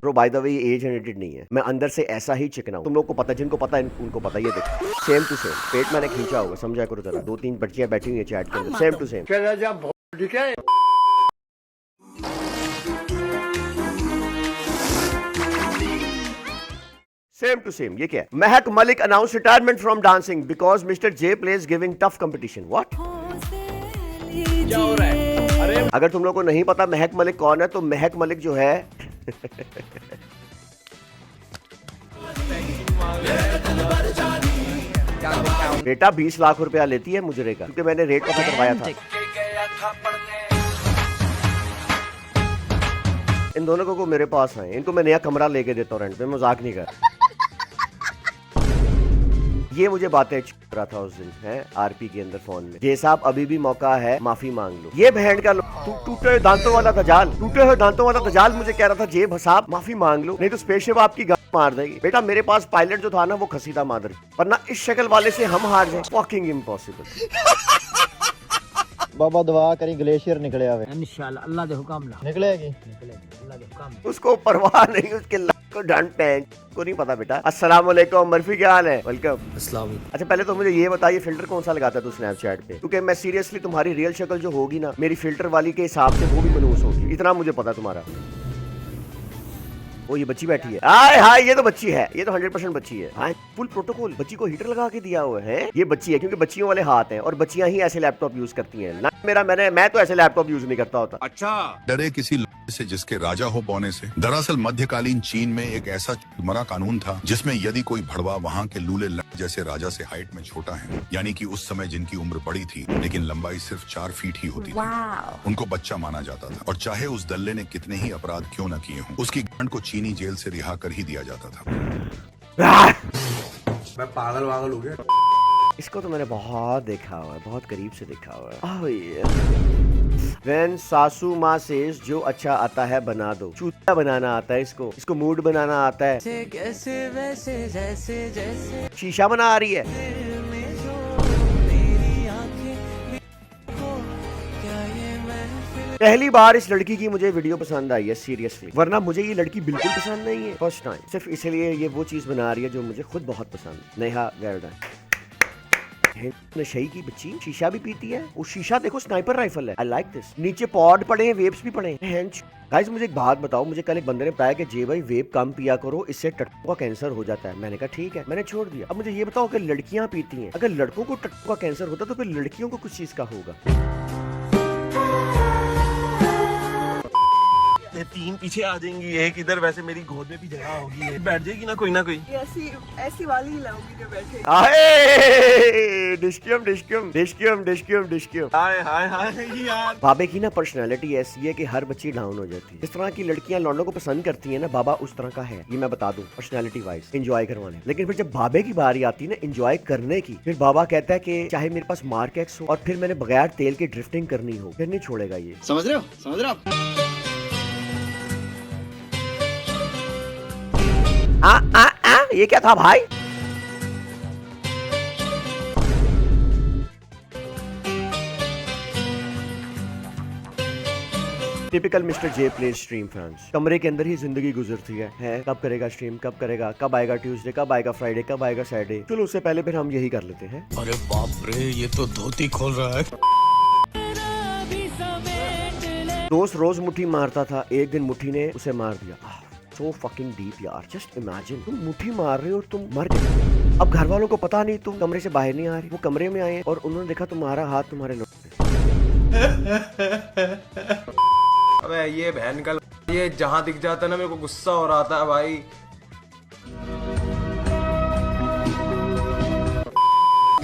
Bro by the way ये as edited नहीं है, मैं अंदर से ऐसा ही चिकना हूं। तुम लोग को पता, जिनको पता है उनको पता। ये देखो सेम टू सेम, पेट मैंने खींचा होगा, समझा करो जरा। 2-3 बच्चियां बैठी हुई है चैट के अंदर, same to same. Same to same. ये क्या है? Mahak Malik announce retirement from dancing because mister J plays giving tough competition. What? क्या हो रहा है? अरे अगर तुम लोग को नहीं पता महक मलिक कौन है, तो महक मलिक जो है बेटा 20 लाख रुपया लेती है मुजरे का, क्योंकि मैंने रेट पता करवाया था। इन दोनों को मेरे पास आए, इनको मैं नया कमरा लेके देता हूँ रेंट पे, मजाक नहीं कर। ये मुझे बातें रहा था उस दिन है आरपी के अंदर फोन में। जे साहब अभी भी मौका है, माफी मांग लो। ये बहन का टूटे हुए दांतों वाला दजाल, टूटे हुए दांतों वाला दजाल मुझे कह रहा था जे साहब माफी मांग लो, नहीं तो स्पेसशिप आपकी मार देगी। बेटा मेरे पास पायलट जो था ना वो खसी था मादर, वरना इस शक्ल वाले से हम हार जाए, फकिंग इम्पॉसिबल। बाबा दुआ करी ग्लेशियर निकले आवे इंशाल्लाह, अल्लाह दे हुक्म नाल निकलेगी। अल्लाह दे हुक्म। उसको परवाह नहीं, उसके को डंड पैंच को नहीं पता। बेटा अस्सलाम वालेकुम मर्फी, क्या हाल है? वेलकम। अस्सलाम। अच्छा पहले तो मुझे ये बताइए फिल्टर कौन सा लगाता है तू स्नैपचैट पे? क्योंकि मैं सीरियसली तुम्हारी रियल शक्ल जो होगी ना मेरी फिल्टर वाली के हिसाब से वो भी मनूस होगी, इतना मुझे पता तुम्हारा। वो ये बच्ची बैठी है, हाय हाय, ये तो बच्ची है, ये तो 100% बच्ची है। हाय फुल प्रोटोकॉल, बच्ची को हीटर लगा के दिया हुआ है। ये बच्ची है क्योंकि बच्चियों वाले हाथ हैं और बच्चियां ही ऐसे लैपटॉप यूज करती हैं ना। मैं तो ऐसे लैपटॉप यूज नहीं करता होता। अच्छा डरे किसी से जिसके राजा हो पौने से। दरअसल मध्यकालीन चीन में एक ऐसा मरा कानून था जिसमें यदि कोई भड़वा वहाँ के लूले जैसे राजा से हाइट में छोटा है, यानी कि उस समय जिनकी उम्र बड़ी थी लेकिन लंबाई सिर्फ 4 फीट ही होती थी, उनको बच्चा माना जाता था। और चाहे उस दल्ले ने कितने ही अपराध क्यों न किए हों, उसकी गांड को चीनी जेल से रिहा कर ही दिया जाता था। मैं पागल वागल हो गया। इसको तो मैंने बहुत देखा हुआ है, बहुत करीब से देखा हुआ है। When सासू माँ सेज जो अच्छा आता है बना दो, चूतिया बनाना आता है इसको मूड बनाना आता है। कैसे वैसे जैसे जैसे शीशा बना आ रही है। पहली बार इस लड़की की मुझे वीडियो पसंद आई है सीरियसली, वरना मुझे ये लड़की बिल्कुल पसंद नहीं है। फर्स्ट टाइम सिर्फ इसलिए ये वो चीज बना रही है जो मुझे खुद बहुत पसंद है। नेहा वेल्डन नशई की बच्ची शीशा भी पीती है। वो शीशा देखो स्नाइपर राइफल है। I like this. नीचे पॉड पड़े हैं, वेब्स भी पड़े हैं। गाइस मुझे एक बात बताओ, मुझे कल एक बंदे ने बताया कि जे भाई वेब कम पिया करो, इससे टट्टू का कैंसर हो जाता है। मैंने कहा ठीक है, मैंने छोड़ दिया। अब मुझे ये बताओ कि लड़कियां पीती हैं, अगर लड़कों को टट्टू का कैंसर होता तो फिर लड़कियों को कुछ चीज का होगा। 3 पीछे आ जाएंगी, एक इधर, वैसे मेरी गोद में भी जगह होगी, बैठ जाएगी ना कोई। ऐसी वाली ही लाऊंगी जो बैठे। डिस्क्यूम। हाय हाय हाय यार। बाबे की ना पर्सनालिटी ऐसी है कि हर बच्ची डाउन हो जाती है। इस तरह की लड़कियां लौंडों को पसंद करती है ना, बाबा उस तरह का है, ये मैं बता दूं पर्सनालिटी वाइज, एंजॉय करवाने। लेकिन फिर जब बाबे की बारी आती है ना एंजॉय करने की, फिर बाबा कहता है कि चाहे मेरे पास मार्केक्स हो और फिर मैंने बगैर तेल के ड्रिफ्टिंग करनी हो, फिर नहीं छोड़ेगा ये। समझ रहे हो? ये क्या था भाई? Typical mister J play stream fans. कमरे के अंदर ही जिंदगी गुजरती है कब करेगा स्ट्रीम, कब करेगा, कब आएगा ट्यूसडे, कब आएगा फ्राइडे, कब आएगा सैटरडे। चलो उससे पहले फिर हम यही कर लेते हैं। अरे बाप रे, ये तो धोती खोल रहा है। दोस्त रोज मुट्ठी मारता था, एक दिन मुट्ठी ने उसे मार दिया। So fucking deep यार, just imagine तुम मुट्ठी मार रहे हो और तुम मर गए। अब घर वालों को पता नहीं तुम कमरे से बाहर नहीं आ रही, वो कमरे में आए और उन्होंने देखा तुम्हारा हाथ तुम्हारे लोग। अबे ये बहन का ये जहाँ दिख जाता है ना मेरे को गुस्सा हो रहा था भाई।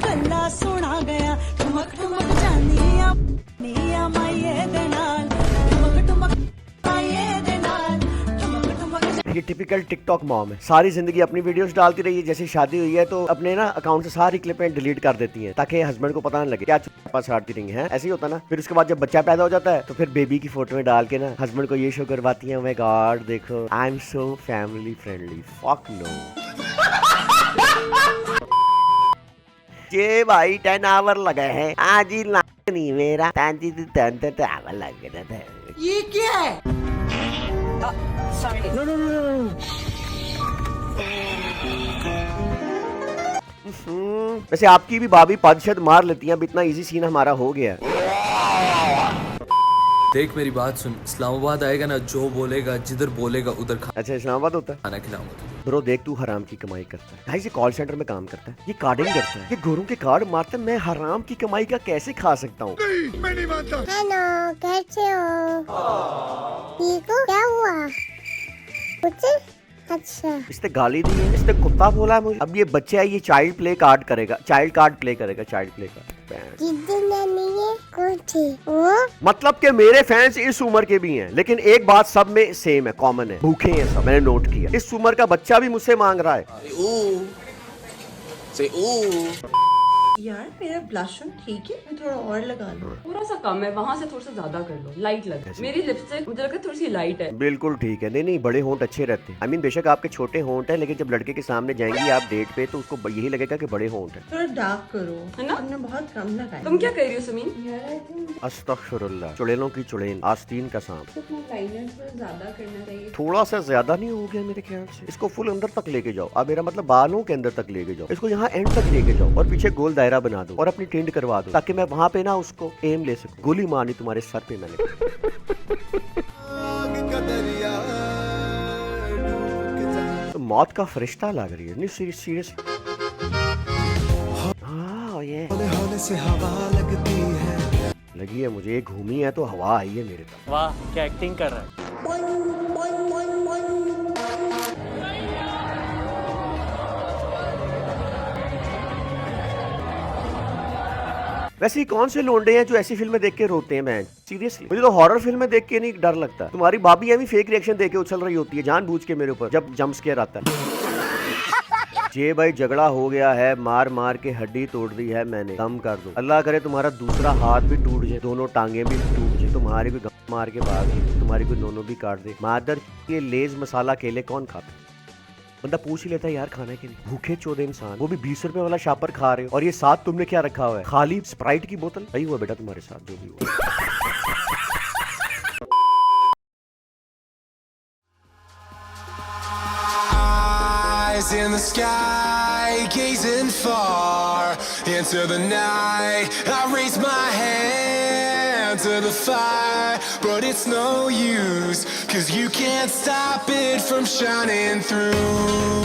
गल्ला सुना गया ठुमक ठुमक जानिया निया माये दे नाल, ठुमक ठुमक माये दे नाल, ठुमक ठुमक। ये टिपिकल टिकटॉक मॉम है, सारी जिंदगी अपनी वीडियोस डालती रही है। जैसे शादी हुई है तो अपने ना अकाउंट से सारी क्लिपें डिलीट कर देती हैं ताकि हस्बैंड को पता ना लगे क्या पास हारती रही है। ऐसे ही होता ना। फिर उसके बाद जब बच्चा पैदा हो जाता है तो फिर बेबी की फोटो में डाल के ना हस्बैंड को ये शो करवाती है, माय गॉड देखो I am so family friendly. Fuck no. ये भाई 10 आवर लगे हैं आज ही नहीं मेरा 10 आवर लग गया था। ये क्या है? वैसे आपकी भी भाभी पाँच मार लेती हैं, अब इतना इजी सीन हमारा हो गया है। देख मेरी बात सुन, इस्लामाबाद आएगा ना, जो बोलेगा जिधर बोलेगा उधर अच्छा इस्लामाबाद होता है। खाना खिलाऊंगा तुझे। ब्रो देख तू हराम की कमाई करता है, ढाई से कॉल सेंटर में काम करता है, ये कार्डिंग करता है, ये गोरों के कार्ड मारता है, मैं हराम की कमाई का कैसे खा सकता हूँ? हेलो, कैसे हो? ठीक हो? क्या हुआ? कुछ? अच्छा। इसने गाली दी है, इसने कुत्ता बोला है मुझे। अब ये बच्चा है, ये चाइल्ड प्ले कार्ड करेगा, चाइल्ड कार्ड प्ले करेगा, चाइल्ड प्ले कार्ड। वो मतलब कि मेरे फैंस इस उम्र के भी हैं, लेकिन एक बात सब में सेम है, कॉमन है, भूखे हैं सब। मैंने नोट किया, इस उम्र का बच्चा भी मुझसे मांग रहा है। यार मेरा ब्लश ठीक है, मैं थोड़ा और लगा लूं। थोड़ा सा कम है, वहाँ से थोड़ा सा ज्यादा कर लो, लाइट लगे। मेरी लिपस्टिक मुझे लगता है थोड़ी सी लाइट है। बिल्कुल ठीक है, नहीं नहीं बड़े होंठ अच्छे रहते हैं। I mean, बेशक आपके छोटे होंठ है, लेकिन जब लड़के के सामने जाएंगी आप डेट पे तो उसको यही लगेगा कि बड़े होंठ है। थोड़ा डार्क करो, है ना? तुमने बहुत कम लगाया। तुम क्या कह रही हो सुमीन? अस्तगफिरुल्लाह, चुड़ैलों की चुड़ैल, आस्तीन का सांप। लाइनर ज्यादा करना चाहिए। थोड़ा सा ज्यादा नहीं हो गया मेरे ख्याल से? इसको फुल अंदर तक लेके जाओ। अब मेरा मतलब बालों के अंदर तक लेके जाओ, इसको यहाँ एंड तक लेके जाओ और पीछे गोल दायरा बना दो और अपनी टिंड करवा दो, ताकि मैं वहाँ पे ना उसको एम ले सकूं। गोली मारनी तुम्हारे सर पे मैंने। तो मौत का फरिश्ता लग रही है, नहीं सीरियस। हाँ ये से हवा लगती है, लगी है मुझे, घूमी है तो हवा आई है मेरे तक। वाह क्या एक्टिंग कर रहा है। वैसे ही कौन से लोंडे हैं जो ऐसी फिल्में देख के रोते हैं? मैं सीरियसली, मुझे तो हॉरर फिल्में देख के नहीं डर लगता। तुम्हारी भाभी अभी फेक रिएक्शन देके उछल रही होती है जानबूझ के मेरे ऊपर जब जंप स्केयर आता है। जे भाई झगड़ा हो गया है, मार मार के हड्डी तोड़ दी है मैंने, कम कर दो। अल्लाह करे तुम्हारा दूसरा हाथ भी टूट जाए, दोनों टांगे भी टूट जाए, तुम्हारी कोई मार के भाग जाए, तुम्हारी कोई दोनों भी काट दे। मादर ये लेज मसाला केले कौन खाता है? बंदा पूछ ही लेता है यार खाने के लिए। भूखे चौदे इंसान, वो भी 20 रुपए वाला शापर खा रहे हो, और ये साथ तुमने क्या रखा हुआ है? खाली स्प्राइट की बोतल। सही हुआ बेटा तुम्हारे साथ जो भी हुआ। In the sky, gazing far into the night, I raise my hand to the fire, but it's no use, 'cause you can't stop it from shining through.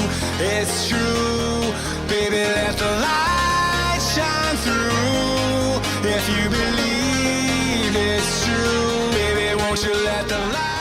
It's true, baby, let the light shine through. If you believe it's true, baby, won't you let the light